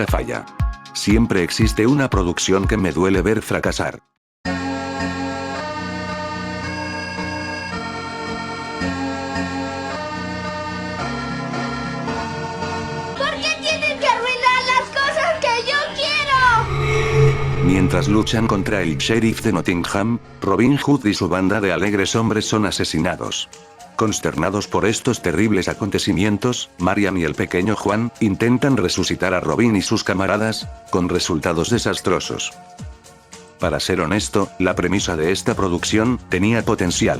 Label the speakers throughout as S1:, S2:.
S1: falla. Siempre existe una producción que me duele ver fracasar.
S2: ¿Por qué tienen que arruinar las cosas que yo quiero?
S1: Mientras luchan contra el sheriff de Nottingham, Robin Hood y su banda de alegres hombres son asesinados. Consternados por estos terribles acontecimientos, Marian y el pequeño Juan intentan resucitar a Robin y sus camaradas, con resultados desastrosos. Para ser honesto, la premisa de esta producción tenía potencial.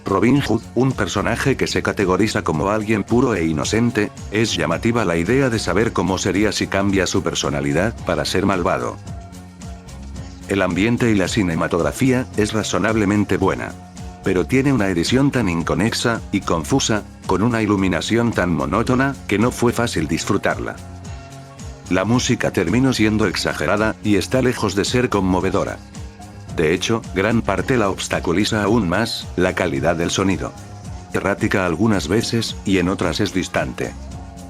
S1: Robin Hood, un personaje que se categoriza como alguien puro e inocente, es llamativa la idea de saber cómo sería si cambia su personalidad para ser malvado. El ambiente y la cinematografía es razonablemente buena. Pero tiene una edición tan inconexa y confusa, con una iluminación tan monótona, que no fue fácil disfrutarla. La música terminó siendo exagerada, y está lejos de ser conmovedora. De hecho, gran parte la obstaculiza aún más, la calidad del sonido. Errática algunas veces, y en otras es distante.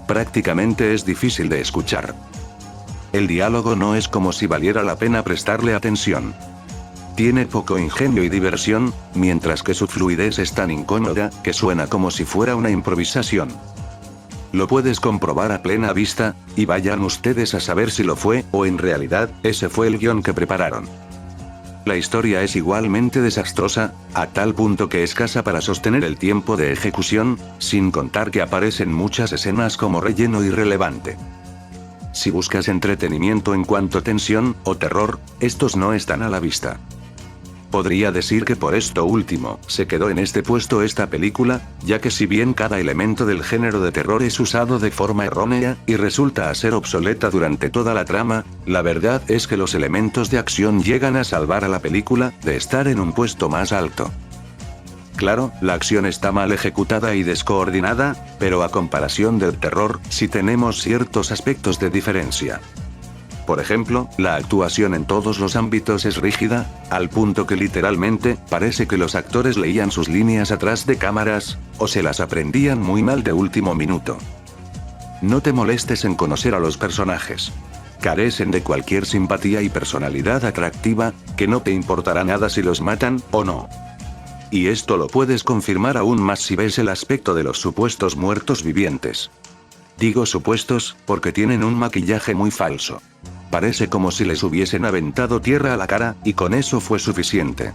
S1: Prácticamente es difícil de escuchar. El diálogo no es como si valiera la pena prestarle atención. Tiene poco ingenio y diversión, mientras que su fluidez es tan incómoda, que suena como si fuera una improvisación. Lo puedes comprobar a plena vista, y vayan ustedes a saber si lo fue, o en realidad, ese fue el guión que prepararon. La historia es igualmente desastrosa, a tal punto que escasa para sostener el tiempo de ejecución, sin contar que aparecen muchas escenas como relleno irrelevante. Si buscas entretenimiento en cuanto a tensión, o terror, estos no están a la vista. Podría decir que por esto último, se quedó en este puesto esta película, ya que si bien cada elemento del género de terror es usado de forma errónea, y resulta a ser obsoleta durante toda la trama, la verdad es que los elementos de acción llegan a salvar a la película, de estar en un puesto más alto. Claro, la acción está mal ejecutada y descoordinada, pero a comparación del terror, sí tenemos ciertos aspectos de diferencia. Por ejemplo, la actuación en todos los ámbitos es rígida, al punto que literalmente, parece que los actores leían sus líneas atrás de cámaras, o se las aprendían muy mal de último minuto. No te molestes en conocer a los personajes. Carecen de cualquier simpatía y personalidad atractiva, que no te importará nada si los matan, o no. Y esto lo puedes confirmar aún más si ves el aspecto de los supuestos muertos vivientes. Digo supuestos, porque tienen un maquillaje muy falso. Parece como si les hubiesen aventado tierra a la cara, y con eso fue suficiente.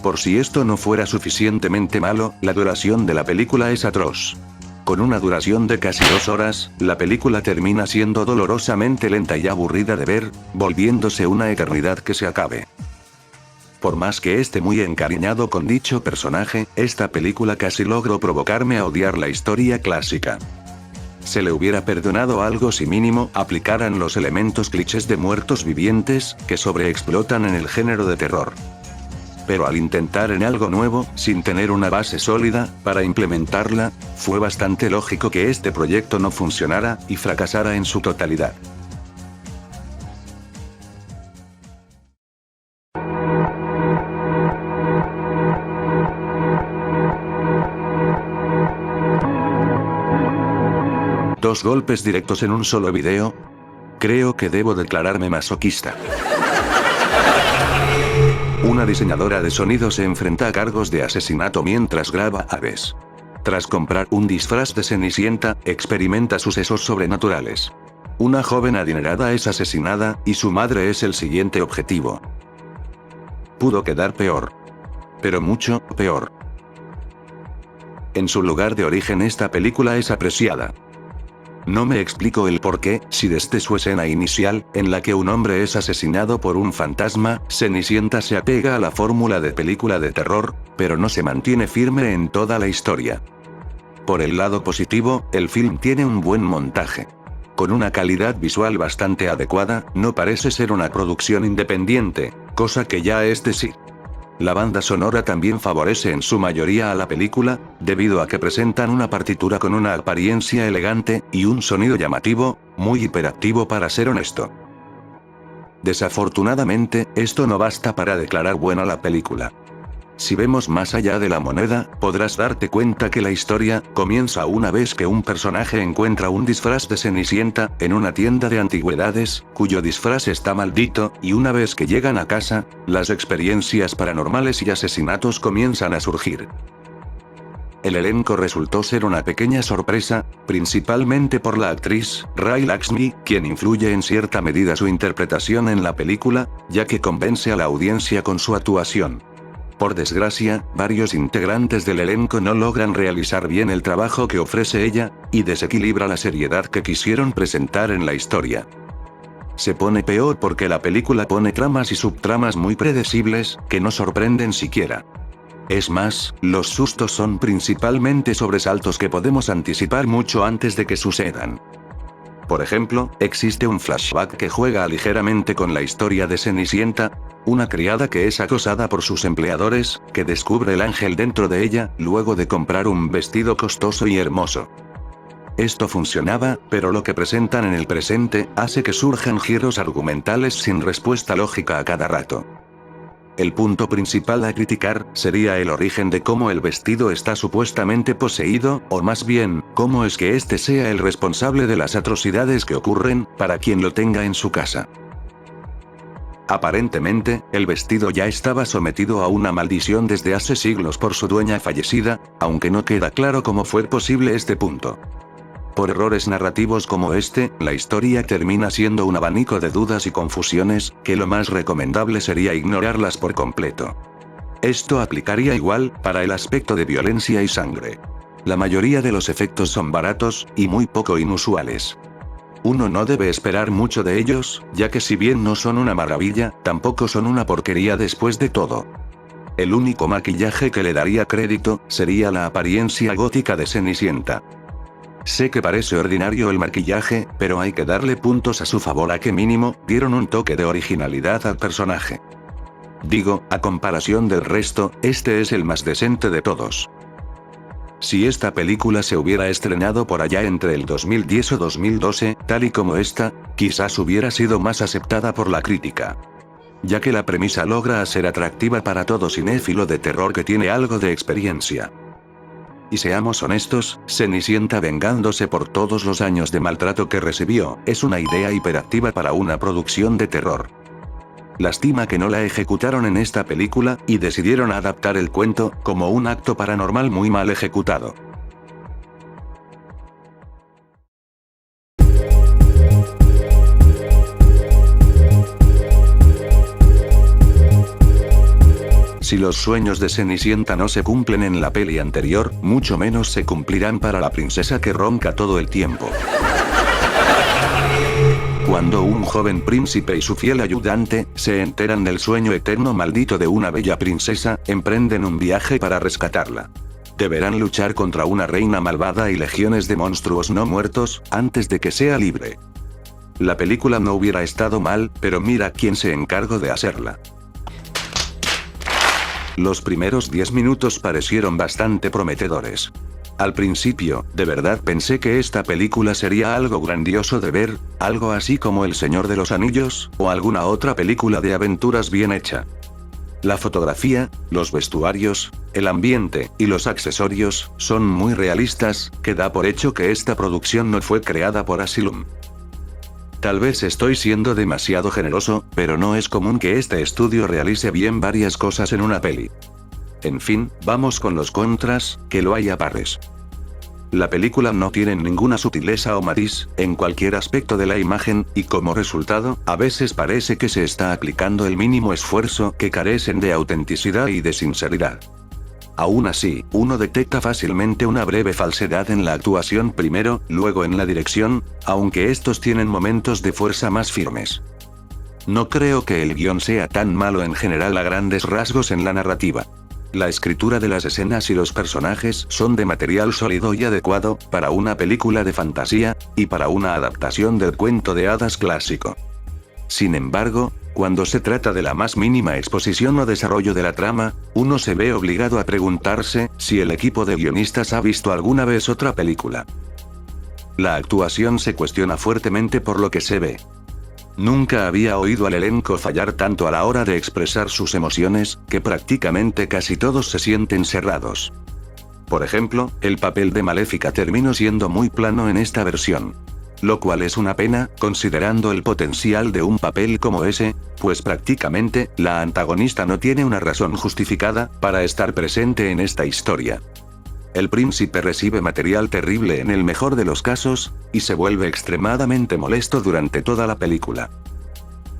S1: Por si esto no fuera suficientemente malo, la duración de la película es atroz. Con una duración de casi 2 horas, la película termina siendo dolorosamente lenta y aburrida de ver, volviéndose una eternidad que se acabe. Por más que esté muy encariñado con dicho personaje, esta película casi logró provocarme a odiar la historia clásica. Se le hubiera perdonado algo si mínimo aplicaran los elementos clichés de muertos vivientes, que sobreexplotan en el género de terror. Pero al intentar en algo nuevo, sin tener una base sólida, para implementarla, fue bastante lógico que este proyecto no funcionara, y fracasara en su totalidad. ¿2 golpes directos en un solo video? Creo que debo declararme masoquista. Una diseñadora de sonido se enfrenta a cargos de asesinato mientras graba aves. Tras comprar un disfraz de Cenicienta, experimenta sucesos sobrenaturales. Una joven adinerada es asesinada, y su madre es el siguiente objetivo. Pudo quedar peor. Pero mucho peor. En su lugar de origen esta película es apreciada. No me explico el porqué, si desde su escena inicial, en la que un hombre es asesinado por un fantasma, Cenicienta se apega a la fórmula de película de terror, pero no se mantiene firme en toda la historia. Por el lado positivo, el film tiene un buen montaje. Con una calidad visual bastante adecuada, no parece ser una producción independiente, cosa que ya es de sí. La banda sonora también favorece en su mayoría a la película, debido a que presentan una partitura con una apariencia elegante, y un sonido llamativo, muy hiperactivo para ser honesto. Desafortunadamente, esto no basta para declarar buena la película. Si vemos más allá de la moneda, podrás darte cuenta que la historia comienza una vez que un personaje encuentra un disfraz de Cenicienta en una tienda de antigüedades, cuyo disfraz está maldito, y una vez que llegan a casa, las experiencias paranormales y asesinatos comienzan a surgir. El elenco resultó ser una pequeña sorpresa, principalmente por la actriz, Rai Lakshmi, quien influye en cierta medida su interpretación en la película, ya que convence a la audiencia con su actuación. Por desgracia, varios integrantes del elenco no logran realizar bien el trabajo que ofrece ella, y desequilibra la seriedad que quisieron presentar en la historia. Se pone peor porque la película pone tramas y subtramas muy predecibles, que no sorprenden siquiera. Es más, los sustos son principalmente sobresaltos que podemos anticipar mucho antes de que sucedan. Por ejemplo, existe un flashback que juega ligeramente con la historia de Cenicienta, una criada que es acosada por sus empleadores, que descubre el ángel dentro de ella, luego de comprar un vestido costoso y hermoso. Esto funcionaba, pero lo que presentan en el presente, hace que surjan giros argumentales sin respuesta lógica a cada rato. El punto principal a criticar, sería el origen de cómo el vestido está supuestamente poseído, o más bien, cómo es que este sea el responsable de las atrocidades que ocurren, para quien lo tenga en su casa. Aparentemente, el vestido ya estaba sometido a una maldición desde hace siglos por su dueña fallecida, aunque no queda claro cómo fue posible este punto. Por errores narrativos como este, la historia termina siendo un abanico de dudas y confusiones, que lo más recomendable sería ignorarlas por completo. Esto aplicaría igual, para el aspecto de violencia y sangre. La mayoría de los efectos son baratos, y muy poco inusuales. Uno no debe esperar mucho de ellos, ya que si bien no son una maravilla, tampoco son una porquería después de todo. El único maquillaje que le daría crédito, sería la apariencia gótica de Cenicienta. Sé que parece ordinario el maquillaje, pero hay que darle puntos a su favor a que mínimo, dieron un toque de originalidad al personaje. Digo, a comparación del resto, este es el más decente de todos. Si esta película se hubiera estrenado por allá entre el 2010 o 2012, tal y como esta, quizás hubiera sido más aceptada por la crítica. Ya que la premisa logra ser atractiva para todo cinéfilo de terror que tiene algo de experiencia. Y seamos honestos, Cenicienta vengándose por todos los años de maltrato que recibió, es una idea hiperactiva para una producción de terror. Lástima que no la ejecutaron en esta película, y decidieron adaptar el cuento, como un acto paranormal muy mal ejecutado. Si los sueños de Cenicienta no se cumplen en la peli anterior, mucho menos se cumplirán para la princesa que ronca todo el tiempo. Cuando un joven príncipe y su fiel ayudante, se enteran del sueño eterno maldito de una bella princesa, emprenden un viaje para rescatarla. Deberán luchar contra una reina malvada y legiones de monstruos no muertos, antes de que sea libre. La película no hubiera estado mal, pero mira quién se encargó de hacerla. Los primeros 10 minutos parecieron bastante prometedores. Al principio, de verdad pensé que esta película sería algo grandioso de ver, algo así como El Señor de los Anillos, o alguna otra película de aventuras bien hecha. La fotografía, los vestuarios, el ambiente, y los accesorios, son muy realistas, que da por hecho que esta producción no fue creada por Asylum. Tal vez estoy siendo demasiado generoso, pero no es común que este estudio realice bien varias cosas en una peli. En fin, vamos con los contras, que lo hay a pares. La película no tiene ninguna sutileza o matiz, en cualquier aspecto de la imagen, y como resultado, a veces parece que se está aplicando el mínimo esfuerzo, que carecen de autenticidad y de sinceridad. Aún así, uno detecta fácilmente una breve falsedad en la actuación primero, luego en la dirección, aunque estos tienen momentos de fuerza más firmes. No creo que el guión sea tan malo en general a grandes rasgos en la narrativa. La escritura de las escenas y los personajes son de material sólido y adecuado, para una película de fantasía, y para una adaptación del cuento de hadas clásico. Sin embargo, cuando se trata de la más mínima exposición o desarrollo de la trama, uno se ve obligado a preguntarse, si el equipo de guionistas ha visto alguna vez otra película. La actuación se cuestiona fuertemente por lo que se ve. Nunca había oído al elenco fallar tanto a la hora de expresar sus emociones, que prácticamente casi todos se sienten cerrados. Por ejemplo, el papel de Maléfica terminó siendo muy plano en esta versión. Lo cual es una pena, considerando el potencial de un papel como ese, pues prácticamente, la antagonista no tiene una razón justificada para estar presente en esta historia. El príncipe recibe material terrible en el mejor de los casos, y se vuelve extremadamente molesto durante toda la película.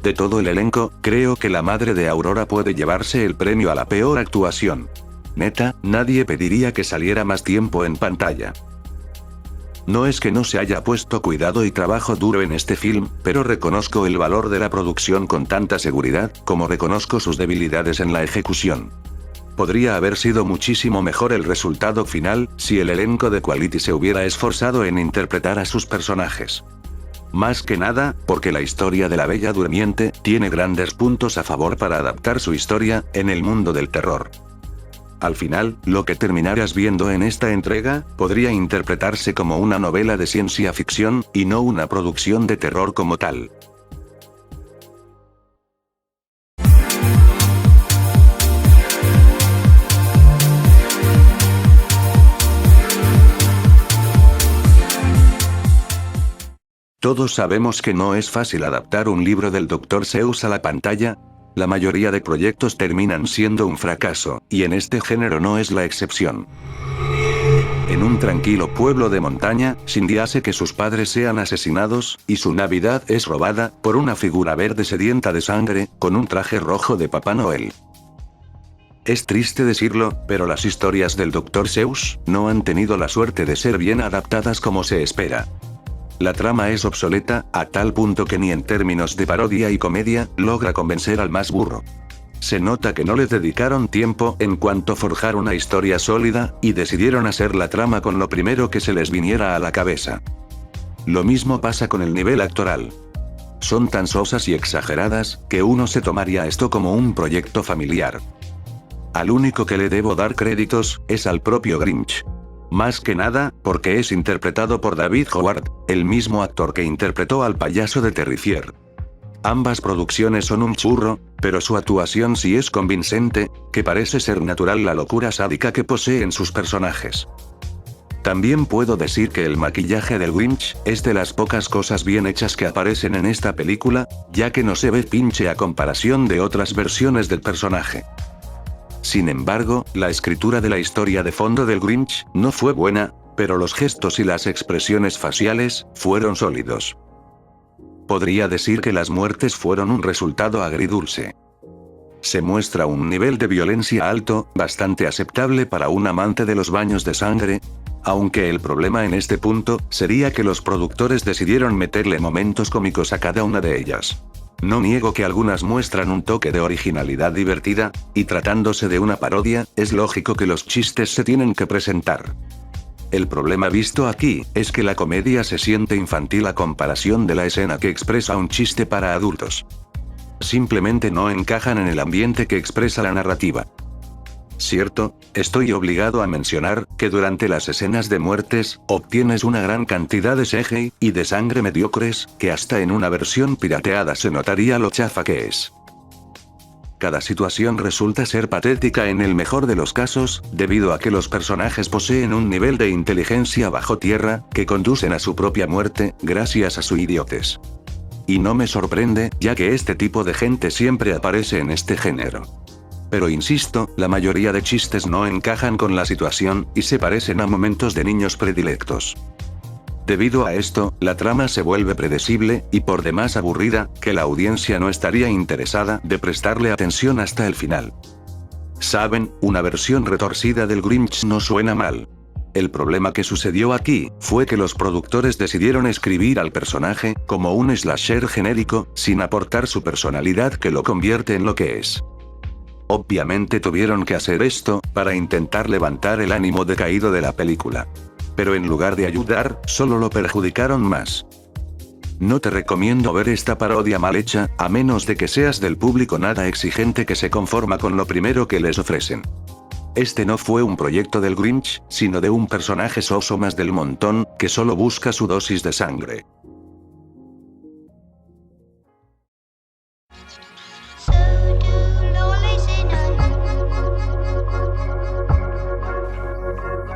S1: De todo el elenco, creo que la madre de Aurora puede llevarse el premio a la peor actuación. Neta, nadie pediría que saliera más tiempo en pantalla. No es que no se haya puesto cuidado y trabajo duro en este film, pero reconozco el valor de la producción con tanta seguridad, como reconozco sus debilidades en la ejecución. Podría haber sido muchísimo mejor el resultado final, si el elenco de Quality se hubiera esforzado en interpretar a sus personajes. Más que nada, porque la historia de la Bella Durmiente tiene grandes puntos a favor para adaptar su historia en el mundo del terror. Al final, lo que terminarás viendo en esta entrega, podría interpretarse como una novela de ciencia ficción, y no una producción de terror como tal. Todos sabemos que no es fácil adaptar un libro del Dr. Seuss a la pantalla. La mayoría de proyectos terminan siendo un fracaso, y en este género no es la excepción. En un tranquilo pueblo de montaña, Cindy hace que sus padres sean asesinados, y su Navidad es robada por una figura verde sedienta de sangre, con un traje rojo de Papá Noel. Es triste decirlo, pero las historias del Dr. Seuss no han tenido la suerte de ser bien adaptadas como se espera. La trama es obsoleta, a tal punto que ni en términos de parodia y comedia, logra convencer al más burro. Se nota que no les dedicaron tiempo en cuanto a forjar una historia sólida, y decidieron hacer la trama con lo primero que se les viniera a la cabeza. Lo mismo pasa con el nivel actoral. Son tan sosas y exageradas, que uno se tomaría esto como un proyecto familiar. Al único que le debo dar créditos, es al propio Grinch. Más que nada, porque es interpretado por David Howard, el mismo actor que interpretó al payaso de Terrifier. Ambas producciones son un churro, pero su actuación sí es convincente, que parece ser natural la locura sádica que poseen sus personajes. También puedo decir que el maquillaje del Grinch es de las pocas cosas bien hechas que aparecen en esta película, ya que no se ve pinche a comparación de otras versiones del personaje. Sin embargo, la escritura de la historia de fondo del Grinch no fue buena, pero los gestos y las expresiones faciales fueron sólidos. Podría decir que las muertes fueron un resultado agridulce. Se muestra un nivel de violencia alto, bastante aceptable para un amante de los baños de sangre, aunque el problema en este punto sería que los productores decidieron meterle momentos cómicos a cada una de ellas. No niego que algunas muestran un toque de originalidad divertida, y tratándose de una parodia, es lógico que los chistes se tienen que presentar. El problema visto aquí, es que la comedia se siente infantil a comparación de la escena que expresa un chiste para adultos. Simplemente no encajan en el ambiente que expresa la narrativa. Cierto, estoy obligado a mencionar, que durante las escenas de muertes, obtienes una gran cantidad de CGI, y de sangre mediocres, que hasta en una versión pirateada se notaría lo chafa que es. Cada situación resulta ser patética en el mejor de los casos, debido a que los personajes poseen un nivel de inteligencia bajo tierra, que conducen a su propia muerte, gracias a su idiotez. Y no me sorprende, ya que este tipo de gente siempre aparece en este género. Pero insisto, la mayoría de chistes no encajan con la situación, y se parecen a momentos de niños predilectos. Debido a esto, la trama se vuelve predecible, y por demás aburrida, que la audiencia no estaría interesada de prestarle atención hasta el final. Saben, una versión retorcida del Grinch no suena mal. El problema que sucedió aquí, fue que los productores decidieron escribir al personaje, como un slasher genérico, sin aportar su personalidad que lo convierte en lo que es. Obviamente tuvieron que hacer esto, para intentar levantar el ánimo decaído de la película. Pero en lugar de ayudar, solo lo perjudicaron más. No te recomiendo ver esta parodia mal hecha, a menos de que seas del público nada exigente que se conforma con lo primero que les ofrecen. Este no fue un proyecto del Grinch, sino de un personaje soso más del montón, que solo busca su dosis de sangre.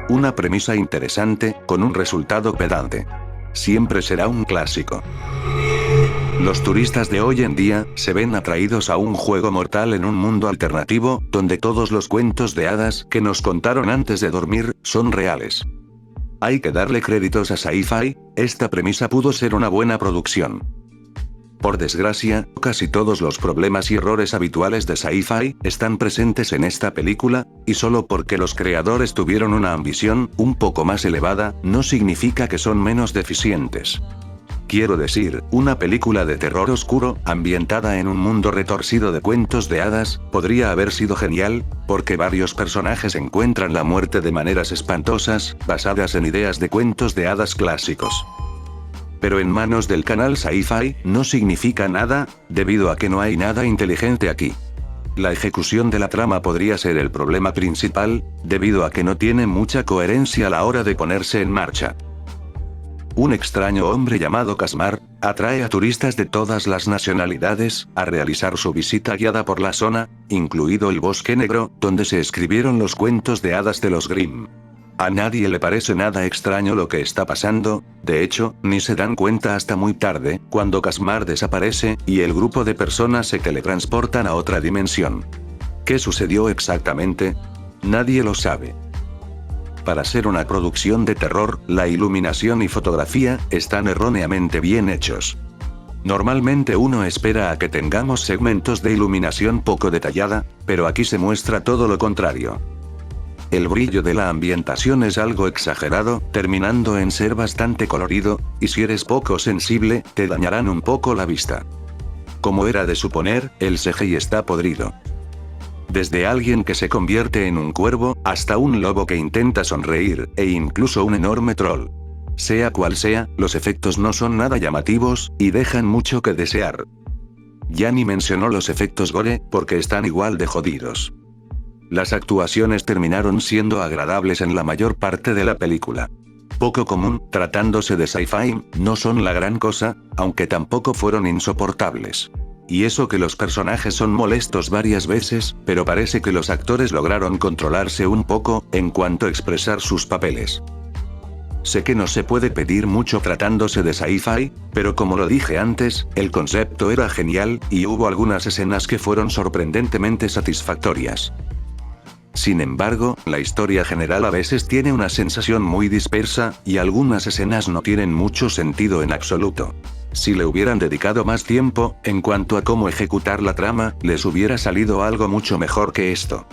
S1: Una premisa interesante, con un resultado pedante. Siempre será un clásico. Los turistas de hoy en día, se ven atraídos a un juego mortal en un mundo alternativo, donde todos los cuentos de hadas que nos contaron antes de dormir, son reales. Hay que darle créditos a Sci-Fi, esta premisa pudo ser una buena producción. Por desgracia, casi todos los problemas y errores habituales de Sci-Fi están presentes en esta película, y solo porque los creadores tuvieron una ambición un poco más elevada, no significa que son menos deficientes. Quiero decir, una película de terror oscuro, ambientada en un mundo retorcido de cuentos de hadas, podría haber sido genial, porque varios personajes encuentran la muerte de maneras espantosas, basadas en ideas de cuentos de hadas clásicos. Pero en manos del canal Sci-Fi, no significa nada, debido a que no hay nada inteligente aquí. La ejecución de la trama podría ser el problema principal, debido a que no tiene mucha coherencia a la hora de ponerse en marcha. Un extraño hombre llamado Casmar, atrae a turistas de todas las nacionalidades, a realizar su visita guiada por la zona, incluido el Bosque Negro, donde se escribieron los cuentos de hadas de los Grimm. A nadie le parece nada extraño lo que está pasando, de hecho, ni se dan cuenta hasta muy tarde, cuando Casmar desaparece, y el grupo de personas se teletransportan a otra dimensión. ¿Qué sucedió exactamente? Nadie lo sabe. Para ser una producción de terror, la iluminación y fotografía están erróneamente bien hechos. Normalmente uno espera a que tengamos segmentos de iluminación poco detallada, pero aquí se muestra todo lo contrario. El brillo de la ambientación es algo exagerado, terminando en ser bastante colorido, y si eres poco sensible, te dañarán un poco la vista. Como era de suponer, el CGI está podrido. Desde alguien que se convierte en un cuervo, hasta un lobo que intenta sonreír, e incluso un enorme troll. Sea cual sea, los efectos no son nada llamativos, y dejan mucho que desear. Ya ni mencionó los efectos gore, porque están igual de jodidos. Las actuaciones terminaron siendo agradables en la mayor parte de la película. Poco común, tratándose de Sci-Fi, no son la gran cosa, aunque tampoco fueron insoportables. Y eso que los personajes son molestos varias veces, pero parece que los actores lograron controlarse un poco, en cuanto a expresar sus papeles. Sé que no se puede pedir mucho tratándose de Sci-Fi, pero como lo dije antes, el concepto era genial, y hubo algunas escenas que fueron sorprendentemente satisfactorias. Sin embargo, la historia general a veces tiene una sensación muy dispersa, y algunas escenas no tienen mucho sentido en absoluto. Si le hubieran dedicado más tiempo, en cuanto a cómo ejecutar la trama, les hubiera salido algo mucho mejor que esto.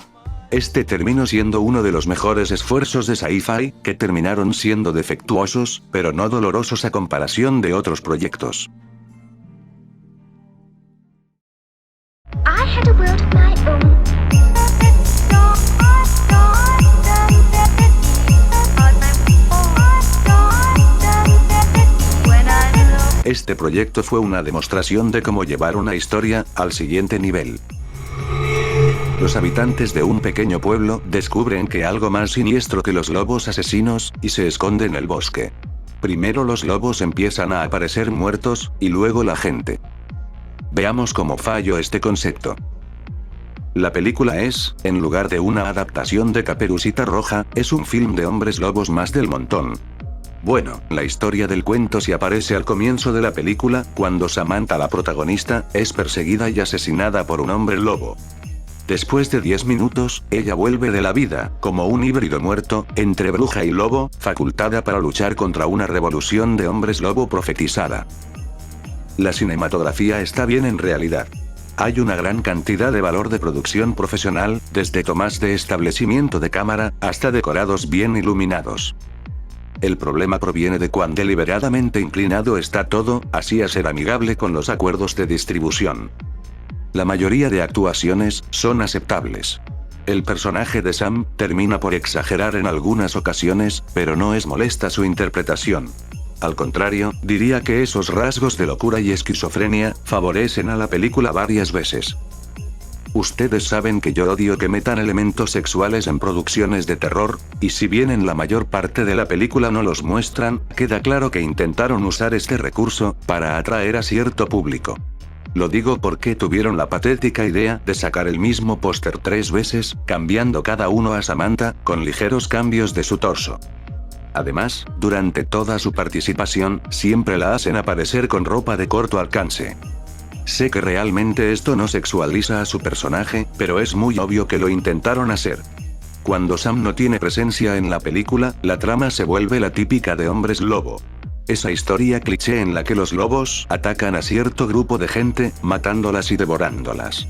S1: Este terminó siendo uno de los mejores esfuerzos de Sci-Fi, que terminaron siendo defectuosos, pero no dolorosos a comparación de otros proyectos.
S2: I had a world of my own.
S1: Este proyecto fue una demostración de cómo llevar una historia al siguiente nivel. Los habitantes de un pequeño pueblo descubren que algo más siniestro que los lobos asesinos, y se esconde en el bosque. Primero los lobos empiezan a aparecer muertos, y luego la gente. Veamos cómo falló este concepto. La película es, en lugar de una adaptación de Caperucita Roja, es un film de hombres lobos más del montón. Bueno, la historia del cuento sí aparece al comienzo de la película, cuando Samantha, la protagonista, es perseguida y asesinada por un hombre lobo. Después de 10 minutos, ella vuelve de la vida, como un híbrido muerto, entre bruja y lobo, facultada para luchar contra una revolución de hombres lobo profetizada. La cinematografía está bien en realidad. Hay una gran cantidad de valor de producción profesional, desde tomas de establecimiento de cámara, hasta decorados bien iluminados. El problema proviene de cuán deliberadamente inclinado está todo, así a ser amigable con los acuerdos de distribución. La mayoría de actuaciones son aceptables. El personaje de Sam termina por exagerar en algunas ocasiones, pero no es molesta su interpretación. Al contrario, diría que esos rasgos de locura y esquizofrenia favorecen a la película varias veces. Ustedes saben que yo odio que metan elementos sexuales en producciones de terror, y si bien en la mayor parte de la película no los muestran, queda claro que intentaron usar este recurso para atraer a cierto público. Lo digo porque tuvieron la patética idea de sacar el mismo póster 3 veces, cambiando cada uno a Samantha, con ligeros cambios de su torso. Además, durante toda su participación, siempre la hacen aparecer con ropa de corto alcance. Sé que realmente esto no sexualiza a su personaje, pero es muy obvio que lo intentaron hacer. Cuando Sam no tiene presencia en la película, la trama se vuelve la típica de hombres lobo. Esa historia cliché en la que los lobos atacan a cierto grupo de gente, matándolas y devorándolas.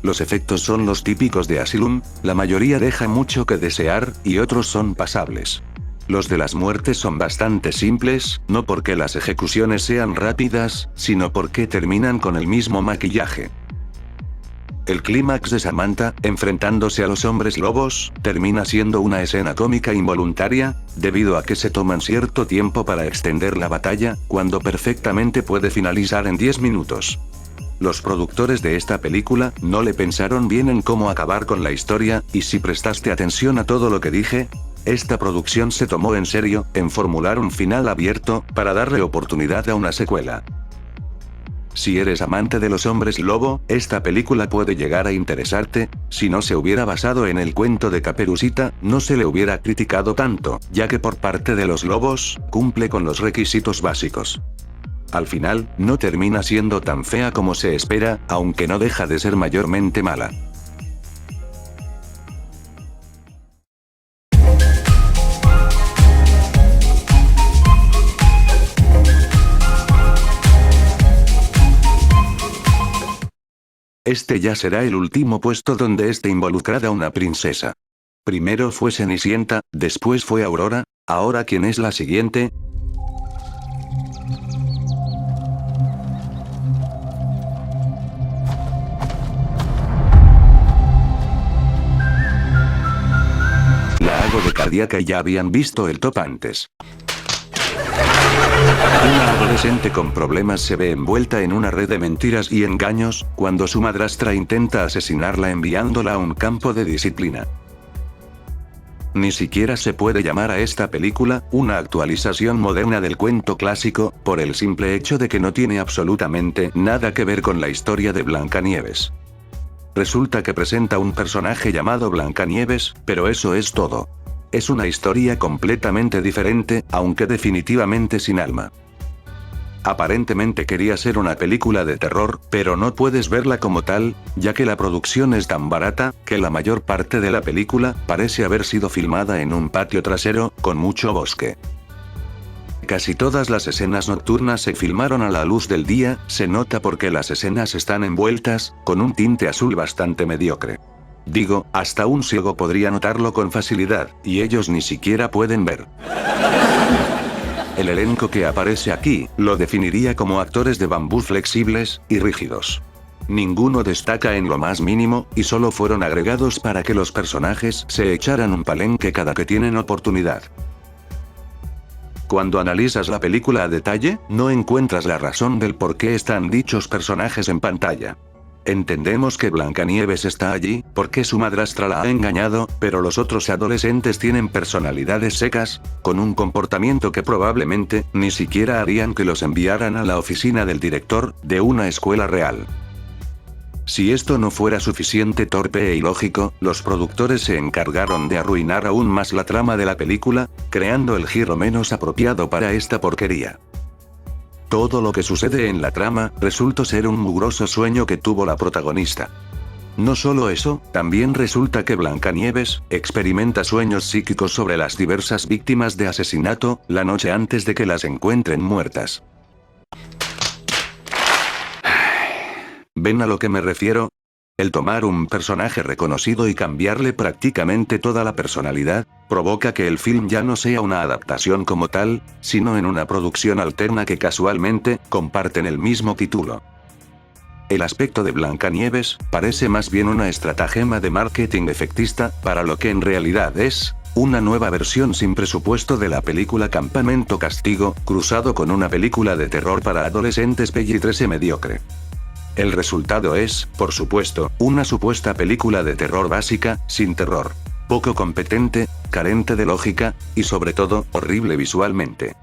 S1: Los efectos son los típicos de Asylum, la mayoría deja mucho que desear, y otros son pasables. Los de las muertes son bastante simples, no porque las ejecuciones sean rápidas, sino porque terminan con el mismo maquillaje. El clímax de Samantha, enfrentándose a los hombres lobos, termina siendo una escena cómica involuntaria, debido a que se toman cierto tiempo para extender la batalla, cuando perfectamente puede finalizar en 10 minutos. Los productores de esta película no le pensaron bien en cómo acabar con la historia, y si prestaste atención a todo lo que dije, esta producción se tomó en serio, en formular un final abierto, para darle oportunidad a una secuela. Si eres amante de los hombres lobo, esta película puede llegar a interesarte. Si no se hubiera basado en el cuento de Caperucita, no se le hubiera criticado tanto, ya que por parte de los lobos, cumple con los requisitos básicos. Al final, no termina siendo tan fea como se espera, aunque no deja de ser mayormente mala. Este ya será el último puesto donde esté involucrada una princesa. Primero fue Cenicienta, después fue Aurora, ahora ¿quién es la siguiente? La hago de cardíaca y ya habían visto el top antes. Una adolescente con problemas se ve envuelta en una red de mentiras y engaños, cuando su madrastra intenta asesinarla enviándola a un campo de disciplina. Ni siquiera se puede llamar a esta película una actualización moderna del cuento clásico, por el simple hecho de que no tiene absolutamente nada que ver con la historia de Blancanieves. Resulta que presenta un personaje llamado Blancanieves, pero eso es todo. Es una historia completamente diferente, aunque definitivamente sin alma. Aparentemente quería ser una película de terror, pero no puedes verla como tal, ya que la producción es tan barata, que la mayor parte de la película parece haber sido filmada en un patio trasero, con mucho bosque. Casi todas las escenas nocturnas se filmaron a la luz del día, se nota porque las escenas están envueltas, con un tinte azul bastante mediocre. Digo, hasta un ciego podría notarlo con facilidad, y ellos ni siquiera pueden ver. El elenco que aparece aquí, lo definiría como actores de bambú flexibles y rígidos. Ninguno destaca en lo más mínimo, y solo fueron agregados para que los personajes se echaran un palenque cada que tienen oportunidad. Cuando analizas la película a detalle, no encuentras la razón del por qué están dichos personajes en pantalla. Entendemos que Blancanieves está allí, porque su madrastra la ha engañado, pero los otros adolescentes tienen personalidades secas, con un comportamiento que probablemente ni siquiera harían que los enviaran a la oficina del director de una escuela real. Si esto no fuera suficiente torpe e ilógico, los productores se encargaron de arruinar aún más la trama de la película, creando el giro menos apropiado para esta porquería. Todo lo que sucede en la trama, resultó ser un mugroso sueño que tuvo la protagonista. No solo eso, también resulta que Blancanieves experimenta sueños psíquicos sobre las diversas víctimas de asesinato, la noche antes de que las encuentren muertas. ¿Ven a lo que me refiero? El tomar un personaje reconocido y cambiarle prácticamente toda la personalidad, provoca que el film ya no sea una adaptación como tal, sino en una producción alterna que casualmente comparten el mismo título. El aspecto de Blancanieves parece más bien una estratagema de marketing efectista, para lo que en realidad es una nueva versión sin presupuesto de la película Campamento Castigo, cruzado con una película de terror para adolescentes PG-13 mediocre. El resultado es, por supuesto, una supuesta película de terror básica, sin terror. Poco competente, carente de lógica, y sobre todo, horrible visualmente.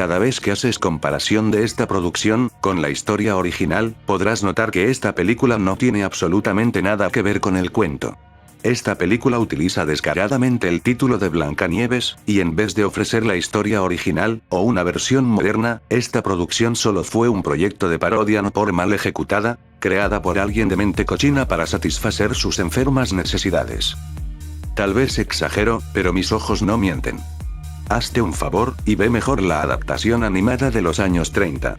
S1: Cada vez que haces comparación de esta producción con la historia original, podrás notar que esta película no tiene absolutamente nada que ver con el cuento. Esta película utiliza descaradamente el título de Blancanieves, y en vez de ofrecer la historia original, o una versión moderna, esta producción solo fue un proyecto de parodia no por mal ejecutada, creada por alguien de mente cochina para satisfacer sus enfermas necesidades. Tal vez exagero, pero mis ojos no mienten. Hazte un favor, y ve mejor la adaptación animada de los años 30.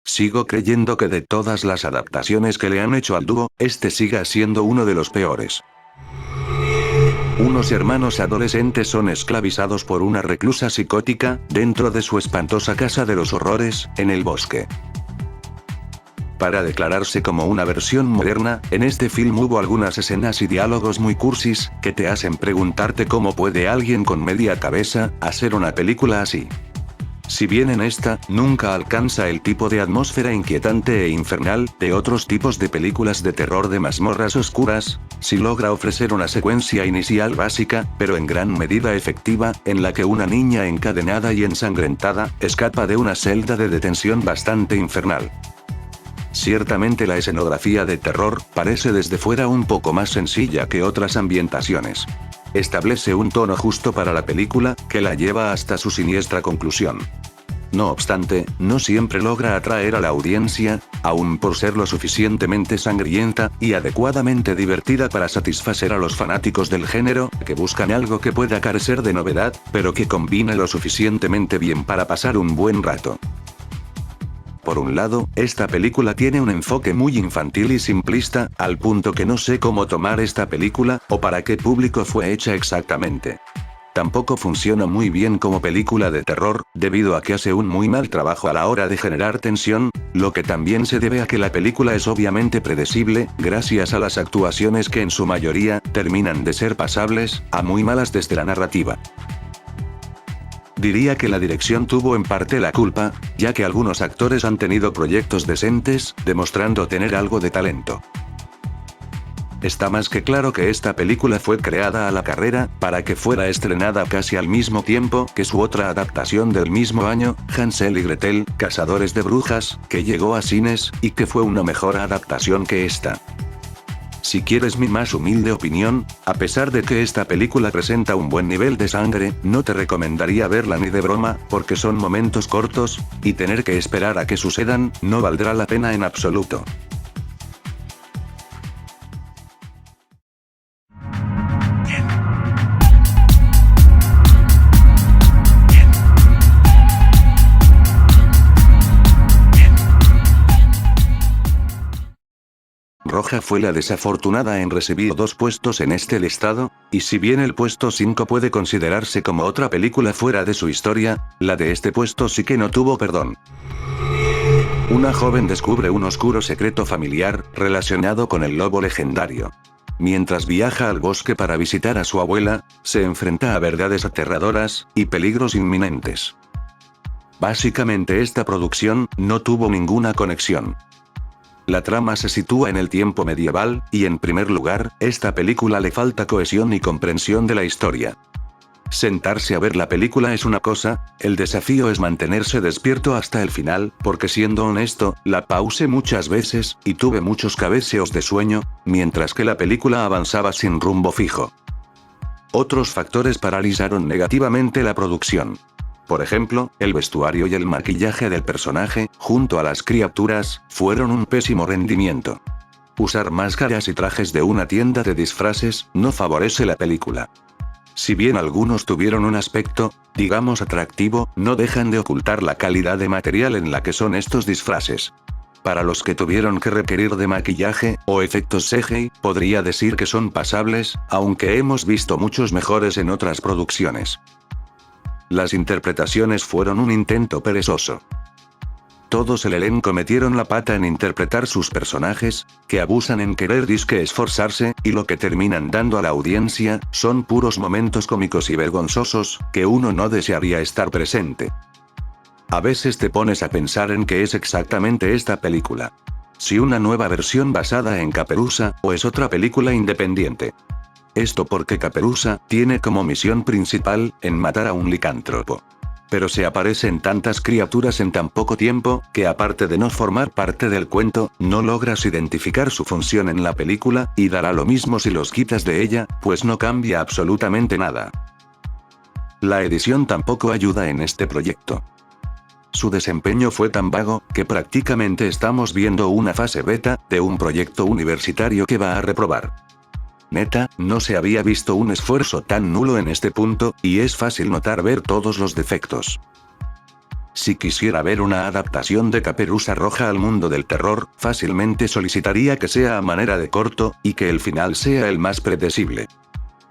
S1: Sigo creyendo que de todas las adaptaciones que le han hecho al dúo, este siga siendo uno de los peores. Unos hermanos adolescentes son esclavizados por una reclusa psicótica, dentro de su espantosa casa de los horrores, en el bosque. Para declararse como una versión moderna, en este film hubo algunas escenas y diálogos muy cursis, que te hacen preguntarte cómo puede alguien con media cabeza, hacer una película así. Si bien en esta, nunca alcanza el tipo de atmósfera inquietante e infernal, de otros tipos de películas de terror de mazmorras oscuras, sí logra ofrecer una secuencia inicial básica, pero en gran medida efectiva, en la que una niña encadenada y ensangrentada, escapa de una celda de detención bastante infernal. Ciertamente la escenografía de terror, parece desde fuera un poco más sencilla que otras ambientaciones. Establece un tono justo para la película, que la lleva hasta su siniestra conclusión. No obstante, no siempre logra atraer a la audiencia, aun por ser lo suficientemente sangrienta, y adecuadamente divertida para satisfacer a los fanáticos del género, que buscan algo que pueda carecer de novedad, pero que combine lo suficientemente bien para pasar un buen rato. Por un lado, esta película tiene un enfoque muy infantil y simplista, al punto que no sé cómo tomar esta película, o para qué público fue hecha exactamente. Tampoco funciona muy bien como película de terror, debido a que hace un muy mal trabajo a la hora de generar tensión, lo que también se debe a que la película es obviamente predecible, gracias a las actuaciones que en su mayoría, terminan de ser pasables, a muy malas desde la narrativa. Diría que la dirección tuvo en parte la culpa, ya que algunos actores han tenido proyectos decentes, demostrando tener algo de talento. Está más que claro que esta película fue creada a la carrera, para que fuera estrenada casi al mismo tiempo que su otra adaptación del mismo año, Hansel y Gretel, Cazadores de Brujas, que llegó a cines, y que fue una mejor adaptación que esta. Si quieres mi más humilde opinión, a pesar de que esta película presenta un buen nivel de sangre, no te recomendaría verla ni de broma, porque son momentos cortos, y tener que esperar a que sucedan, no valdrá la pena en absoluto. Roja fue la desafortunada en recibir 2 puestos en este listado, y si bien el puesto 5 puede considerarse como otra película fuera de su historia, la de este puesto sí que no tuvo perdón. Una joven descubre un oscuro secreto familiar, relacionado con el lobo legendario. Mientras viaja al bosque para visitar a su abuela, se enfrenta a verdades aterradoras, y peligros inminentes. Básicamente esta producción, no tuvo ninguna conexión. La trama se sitúa en el tiempo medieval, y en primer lugar, esta película le falta cohesión y comprensión de la historia. Sentarse a ver la película es una cosa, el desafío es mantenerse despierto hasta el final, porque siendo honesto, la pausé muchas veces, y tuve muchos cabeceos de sueño, mientras que la película avanzaba sin rumbo fijo. Otros factores paralizaron negativamente la producción. Por ejemplo, el vestuario y el maquillaje del personaje, junto a las criaturas, fueron un pésimo rendimiento. Usar máscaras y trajes de una tienda de disfraces, no favorece la película. Si bien algunos tuvieron un aspecto, digamos atractivo, no dejan de ocultar la calidad de material en la que son estos disfraces. Para los que tuvieron que requerir de maquillaje, o efectos CGI, podría decir que son pasables, aunque hemos visto muchos mejores en otras producciones. Las interpretaciones fueron un intento perezoso. Todos el elenco metieron la pata en interpretar sus personajes, que abusan en querer disque esforzarse, y lo que terminan dando a la audiencia, son puros momentos cómicos y vergonzosos, que uno no desearía estar presente. A veces te pones a pensar en qué es exactamente esta película. si una nueva versión basada en Caperuza, o es otra película independiente. Esto porque Caperuza tiene como misión principal, en matar a un licántropo. Pero se aparecen tantas criaturas en tan poco tiempo, que aparte de no formar parte del cuento, no logras identificar su función en la película, y dará lo mismo si los quitas de ella, pues no cambia absolutamente nada. La edición tampoco ayuda en este proyecto. Su desempeño fue tan vago, que prácticamente estamos viendo una fase beta, de un proyecto universitario que va a reprobar. Neta, no se había visto un esfuerzo tan nulo en este punto, y es fácil notar ver todos los defectos. Si quisiera ver una adaptación de Caperuza Roja al mundo del terror, fácilmente solicitaría que sea a manera de corto, y que el final sea el más predecible.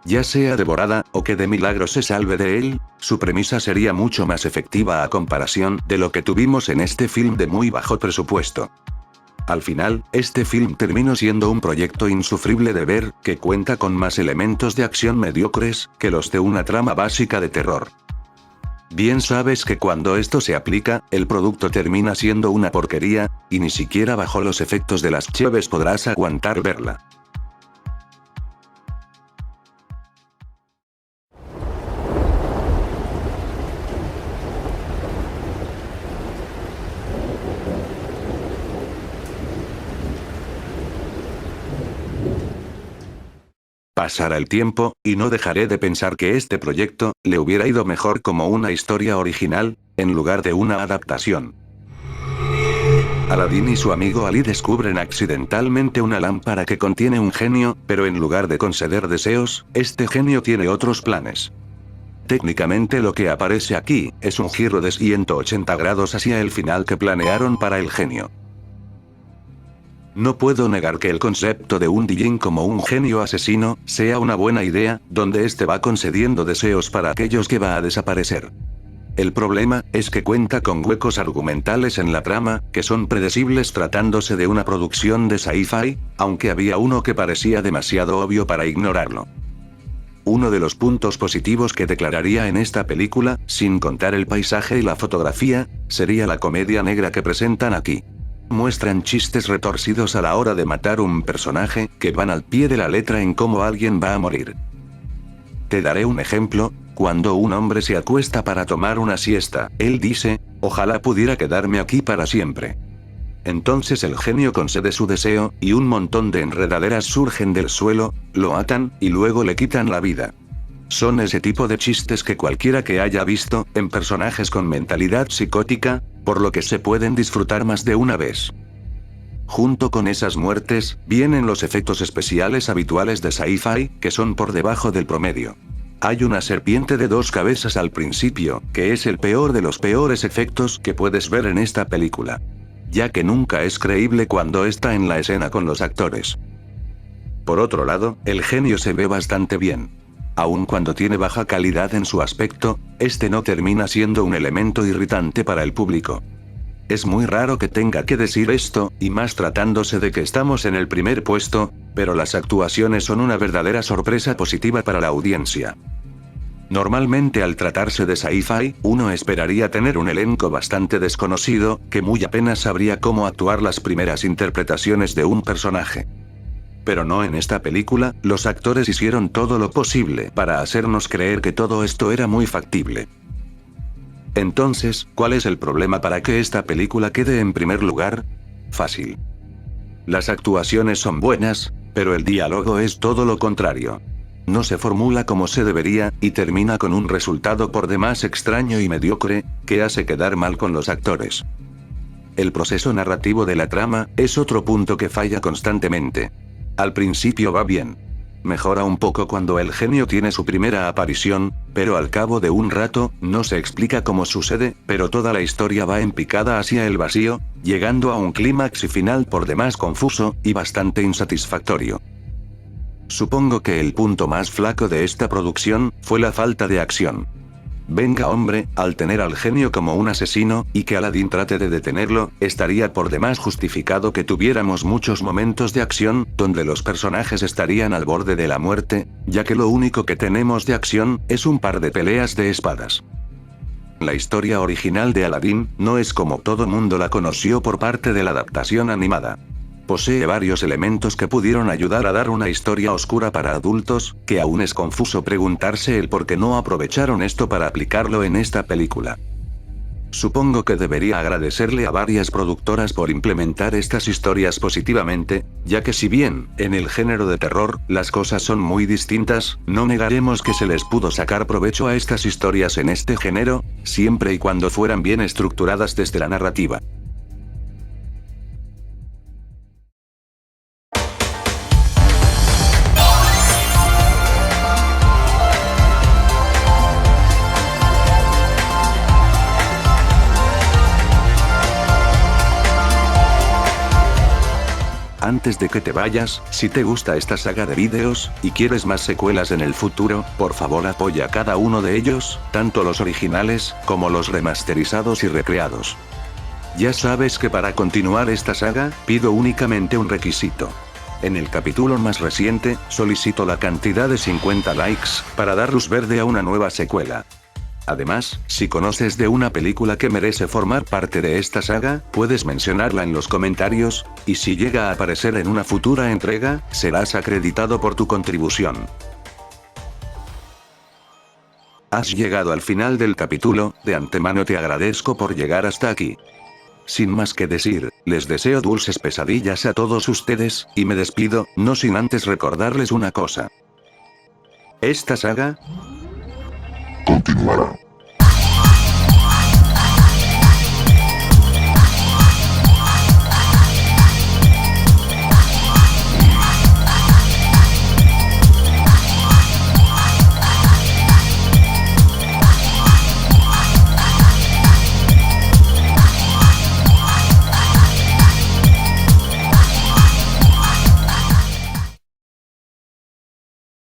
S1: Ya sea devorada, o que de milagro se salve de él, su premisa sería mucho más efectiva a comparación de lo que tuvimos en este film de muy bajo presupuesto. Al final, este film terminó siendo un proyecto insufrible de ver, que cuenta con más elementos de acción mediocres, que los de una trama básica de terror. Bien sabes que cuando esto se aplica, el producto termina siendo una porquería, y ni siquiera bajo los efectos de las cheves podrás aguantar verla. Pasará el tiempo, y no dejaré de pensar que este proyecto, le hubiera ido mejor como una historia original, en lugar de una adaptación. Aladdin y su amigo Ali descubren accidentalmente una lámpara que contiene un genio, pero en lugar de conceder deseos, este genio tiene otros planes. Técnicamente lo que aparece aquí, es un giro de 180 grados hacia el final que planearon para el genio. No puedo negar que el concepto de un Djinn como un genio asesino, sea una buena idea, donde este va concediendo deseos para aquellos que va a desaparecer. El problema, es que cuenta con huecos argumentales en la trama, que son predecibles tratándose de una producción de sci-fi, aunque había uno que parecía demasiado obvio para ignorarlo. Uno de los puntos positivos que declararía en esta película, sin contar el paisaje y la fotografía, sería la comedia negra que presentan aquí. Muestran chistes retorcidos a la hora de matar un personaje, que van al pie de la letra en cómo alguien va a morir. Te daré un ejemplo, cuando un hombre se acuesta para tomar una siesta, él dice, ojalá pudiera quedarme aquí para siempre. Entonces el genio concede su deseo, y un montón de enredaderas surgen del suelo, lo atan, y luego le quitan la vida. Son ese tipo de chistes que cualquiera que haya visto, en personajes con mentalidad psicótica, por lo que se pueden disfrutar más de una vez. Junto con esas muertes, vienen los efectos especiales habituales de sci-fi, que son por debajo del promedio. Hay una serpiente de 2 cabezas al principio, que es el peor de los peores efectos que puedes ver en esta película. Ya que nunca es creíble cuando está en la escena con los actores. Por otro lado, el genio se ve bastante bien. Aun cuando tiene baja calidad en su aspecto, este no termina siendo un elemento irritante para el público. Es muy raro que tenga que decir esto, y más tratándose de que estamos en el primer puesto, pero las actuaciones son una verdadera sorpresa positiva para la audiencia. Normalmente al tratarse de sci-fi, uno esperaría tener un elenco bastante desconocido, que muy apenas sabría cómo actuar las primeras interpretaciones de un personaje. Pero no en esta película, los actores hicieron todo lo posible para hacernos creer que todo esto era muy factible. Entonces, ¿cuál es el problema para que esta película quede en primer lugar? Fácil. Las actuaciones son buenas, pero el diálogo es todo lo contrario. No se formula como se debería, y termina con un resultado por demás extraño y mediocre, que hace quedar mal con los actores. El proceso narrativo de la trama, es otro punto que falla constantemente. Al principio va bien. Mejora un poco cuando el genio tiene su primera aparición, pero al cabo de un rato, no se explica cómo sucede, pero toda la historia va en picada hacia el vacío, llegando a un clímax y final por demás confuso, y bastante insatisfactorio. Supongo que el punto más flaco de esta producción, fue la falta de acción. Venga hombre, al tener al genio como un asesino, y que Aladdin trate de detenerlo, estaría por demás justificado que tuviéramos muchos momentos de acción, donde los personajes estarían al borde de la muerte, ya que lo único que tenemos de acción, es un par de peleas de espadas. La historia original de Aladdin, no es como todo mundo la conoció por parte de la adaptación animada. Posee varios elementos que pudieron ayudar a dar una historia oscura para adultos, que aún es confuso preguntarse el por qué no aprovecharon esto para aplicarlo en esta película. Supongo que debería agradecerle a varias productoras por implementar estas historias positivamente, ya que si bien, en el género de terror, las cosas son muy distintas, no negaremos que se les pudo sacar provecho a estas historias en este género, siempre y cuando fueran bien estructuradas desde la narrativa. Antes de que te vayas, si te gusta esta saga de vídeos, y quieres más secuelas en el futuro, por favor apoya cada uno de ellos, tanto los originales, como los remasterizados y recreados. Ya sabes que para continuar esta saga, pido únicamente un requisito. En el capítulo más reciente, solicito la cantidad de 50 likes, para dar luz verde a una nueva secuela. Además, si conoces de una película que merece formar parte de esta saga, puedes mencionarla en los comentarios, y si llega a aparecer en una futura entrega, serás acreditado por tu contribución. Has llegado al final del capítulo, de antemano te agradezco por llegar hasta aquí. Sin más que decir, les deseo dulces pesadillas a todos ustedes, y me despido, no sin antes recordarles una cosa. Esta saga
S3: continuará.